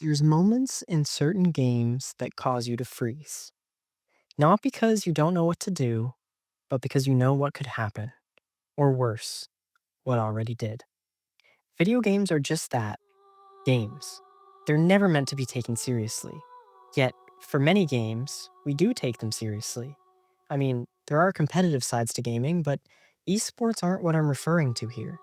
There's moments in certain games that cause you to freeze. Not because you don't know what to do, but because you know what could happen. Or worse, what already did. Video games are just that, games. They're never meant to be taken seriously. Yet, for many games, we do take them seriously. I mean, there are competitive sides to gaming, but esports aren't what I'm referring to here.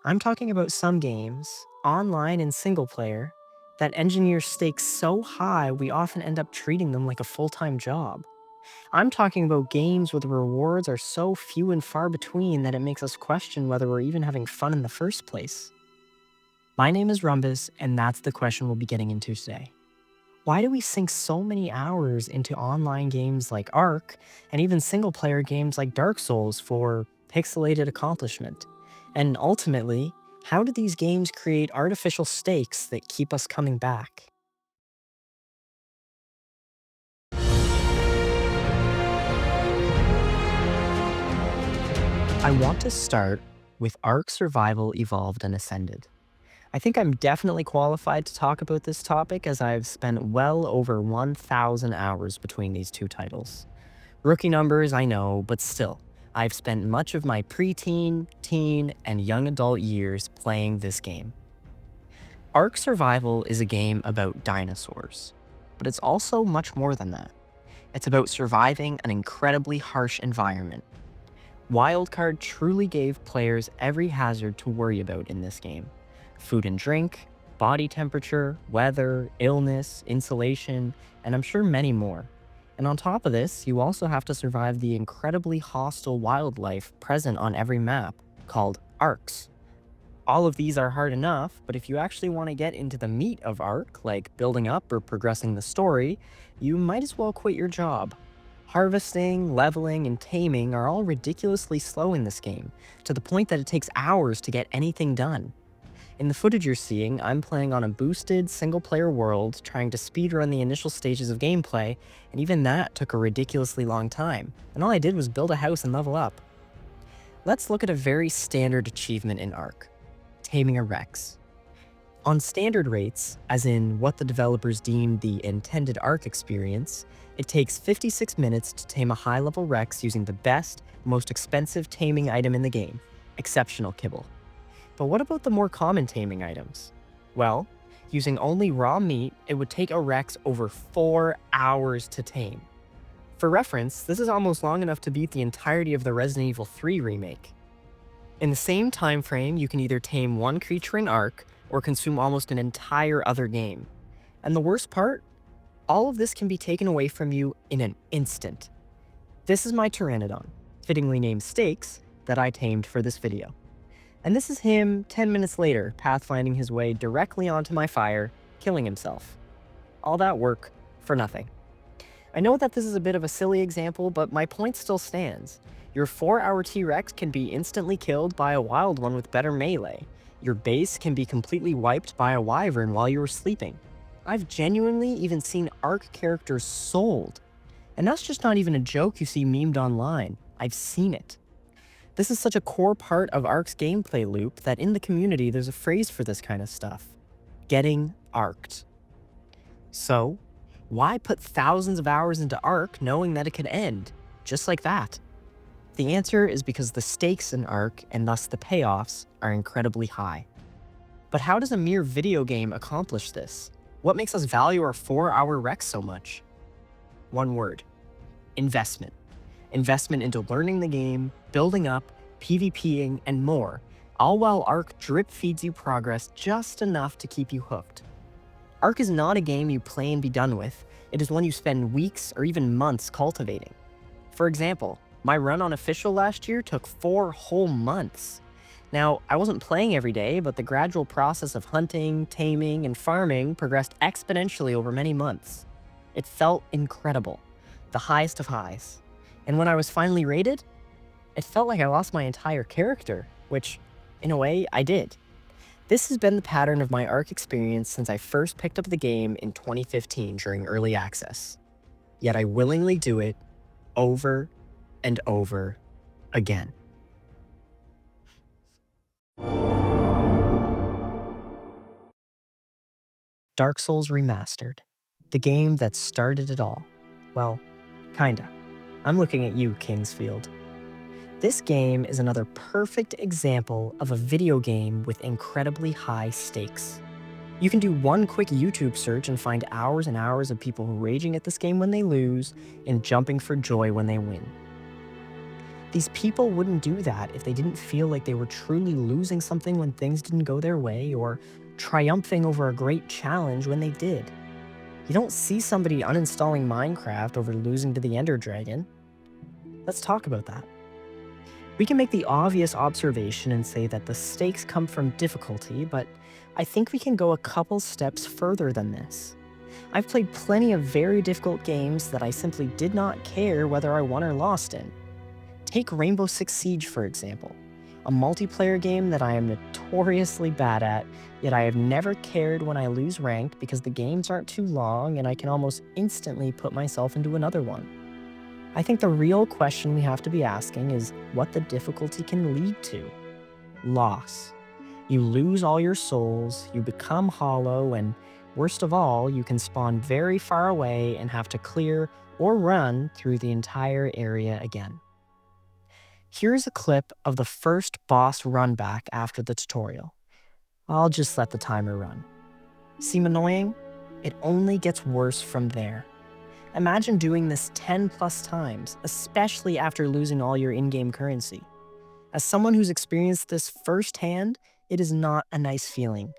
I'm talking about some games, online and single player, that engineer stakes so high we often end up treating them like a full-time job. I'm talking about games where the rewards are so few and far between that it makes us question whether we're even having fun in the first place. My name is Rumbus, and that's the question we'll be getting into today. Why do we sink so many hours into online games like Ark, and even single-player games like Dark Souls for pixelated accomplishment? And ultimately, how do these games create artificial stakes that keep us coming back? I want to start with Ark Survival Evolved and Ascended. I think I'm definitely qualified to talk about this topic as I've spent well over 1,000 hours between these two titles. Rookie numbers, I know, but still, I've spent much of my preteen, teen, and young adult years playing this game. Ark Survival is a game about dinosaurs, but it's also much more than that. It's about surviving an incredibly harsh environment. Wildcard truly gave players every hazard to worry about in this game: food and drink, body temperature, weather, illness, insulation, and I'm sure many more. And on top of this, you also have to survive the incredibly hostile wildlife present on every map, called Arks. All of these are hard enough, but if you actually want to get into the meat of Ark, like building up or progressing the story, you might as well quit your job. Harvesting, leveling, and taming are all ridiculously slow in this game, to the point that it takes hours to get anything done. In the footage you're seeing, I'm playing on a boosted, single-player world, trying to speedrun the initial stages of gameplay, and even that took a ridiculously long time, and all I did was build a house and level up. Let's look at a very standard achievement in Ark: taming a Rex. On standard rates, as in what the developers deemed the intended Ark experience, it takes 56 minutes to tame a high-level Rex using the best, most expensive taming item in the game: exceptional kibble. But what about the more common taming items? Well, using only raw meat, it would take a Rex over 4 hours to tame. For reference, this is almost long enough to beat the entirety of the Resident Evil 3 remake. In the same time frame, you can either tame one creature in Ark, or consume almost an entire other game. And the worst part? All of this can be taken away from you in an instant. This is my Pteranodon, fittingly named Stakes, that I tamed for this video. And this is him 10 minutes later, pathfinding his way directly onto my fire, killing himself. All that work for nothing. I know that this is a bit of a silly example, but my point still stands. Your 4-hour T-Rex can be instantly killed by a wild one with better melee. Your base can be completely wiped by a wyvern while you were sleeping. I've genuinely even seen Ark characters sold. And that's just not even a joke you see memed online. I've seen it. This is such a core part of Ark's gameplay loop that in the community there's a phrase for this kind of stuff: getting arked. So, why put thousands of hours into Ark knowing that it could end, just like that? The answer is because the stakes in Ark, and thus the payoffs, are incredibly high. But how does a mere video game accomplish this? What makes us value our 4-hour Rex so much? One word: investment. Investment into learning the game, building up, PvPing, and more, all while Ark drip feeds you progress just enough to keep you hooked. Ark is not a game you play and be done with. It is one you spend weeks or even months cultivating. For example, my run on Official last year took 4 whole months. Now, I wasn't playing every day, but the gradual process of hunting, taming, and farming progressed exponentially over many months. It felt incredible, the highest of highs. And when I was finally rated, it felt like I lost my entire character, which, in a way, I did. This has been the pattern of my Ark experience since I first picked up the game in 2015 during early access. Yet I willingly do it over and over again. Dark Souls Remastered, the game that started it all. Well, kinda. I'm looking at you, Kingsfield. This game is another perfect example of a video game with incredibly high stakes. You can do one quick YouTube search and find hours and hours of people raging at this game when they lose and jumping for joy when they win. These people wouldn't do that if they didn't feel like they were truly losing something when things didn't go their way or triumphing over a great challenge when they did. You don't see somebody uninstalling Minecraft over losing to the Ender Dragon. Let's talk about that. We can make the obvious observation and say that the stakes come from difficulty, but I think we can go a couple steps further than this. I've played plenty of very difficult games that I simply did not care whether I won or lost in. Take Rainbow Six Siege, for example, a multiplayer game that I am notoriously bad at, yet I have never cared when I lose ranked because the games aren't too long and I can almost instantly put myself into another one. I think the real question we have to be asking is what the difficulty can lead to. Loss. You lose all your souls, you become hollow, and worst of all, you can spawn very far away and have to clear or run through the entire area again. Here's a clip of the first boss run back after the tutorial. I'll just let the timer run. Seem annoying? It only gets worse from there. Imagine doing this 10 plus times, especially after losing all your in-game currency. As someone who's experienced this firsthand, it is not a nice feeling.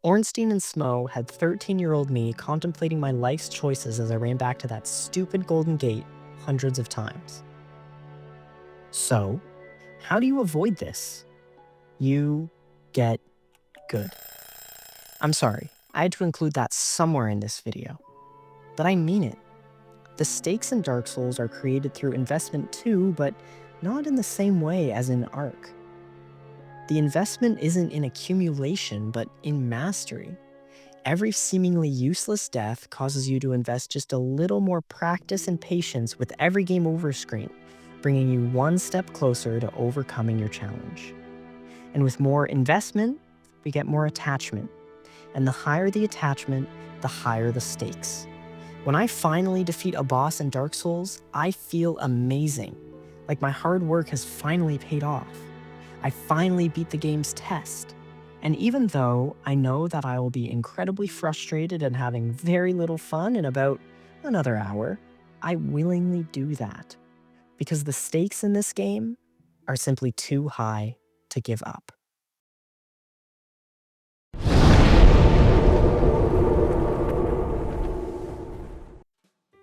Ornstein and Smo had 13-year-old me contemplating my life's choices as I ran back to that stupid golden gate hundreds of times. So, how do you avoid this? You get good. I'm sorry, I had to include that somewhere in this video. But I mean it. The stakes in Dark Souls are created through investment too, but not in the same way as in Ark. The investment isn't in accumulation, but in mastery. Every seemingly useless death causes you to invest just a little more practice and patience with every game over screen, bringing you one step closer to overcoming your challenge. And with more investment, we get more attachment. And the higher the attachment, the higher the stakes. When I finally defeat a boss in Dark Souls, I feel amazing. Like my hard work has finally paid off. I finally beat the game's test. And even though I know that I will be incredibly frustrated and having very little fun in about another hour, I willingly do that. Because the stakes in this game are simply too high to give up.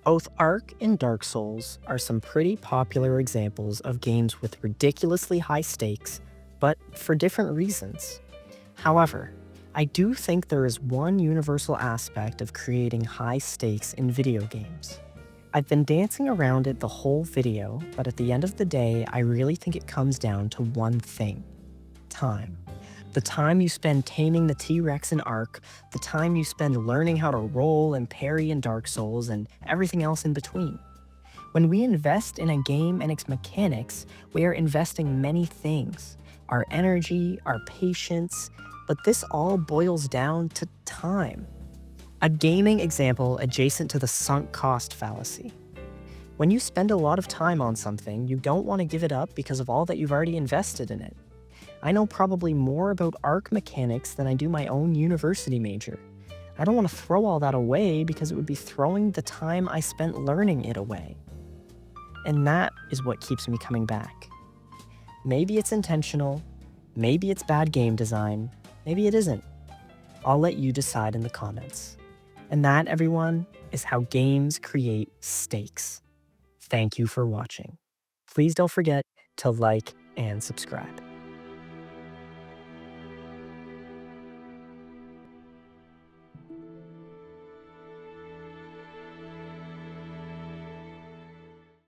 Both Ark and Dark Souls are some pretty popular examples of games with ridiculously high stakes, but for different reasons. However, I do think there is one universal aspect of creating high stakes in video games. I've been dancing around it the whole video, but at the end of the day, I really think it comes down to one thing: time. The time you spend taming the T-Rex in Ark, the time you spend learning how to roll and parry in Dark Souls, and everything else in between. When we invest in a game and its mechanics, we are investing many things: our energy, our patience, but this all boils down to time. A gaming example adjacent to the sunk cost fallacy. When you spend a lot of time on something, you don't want to give it up because of all that you've already invested in it. I know probably more about Ark mechanics than I do my own university major. I don't want to throw all that away because it would be throwing the time I spent learning it away. And that is what keeps me coming back. Maybe it's intentional, maybe it's bad game design, maybe it isn't. I'll let you decide in the comments. And that, everyone, is how games create stakes. Thank you for watching. Please don't forget to like and subscribe.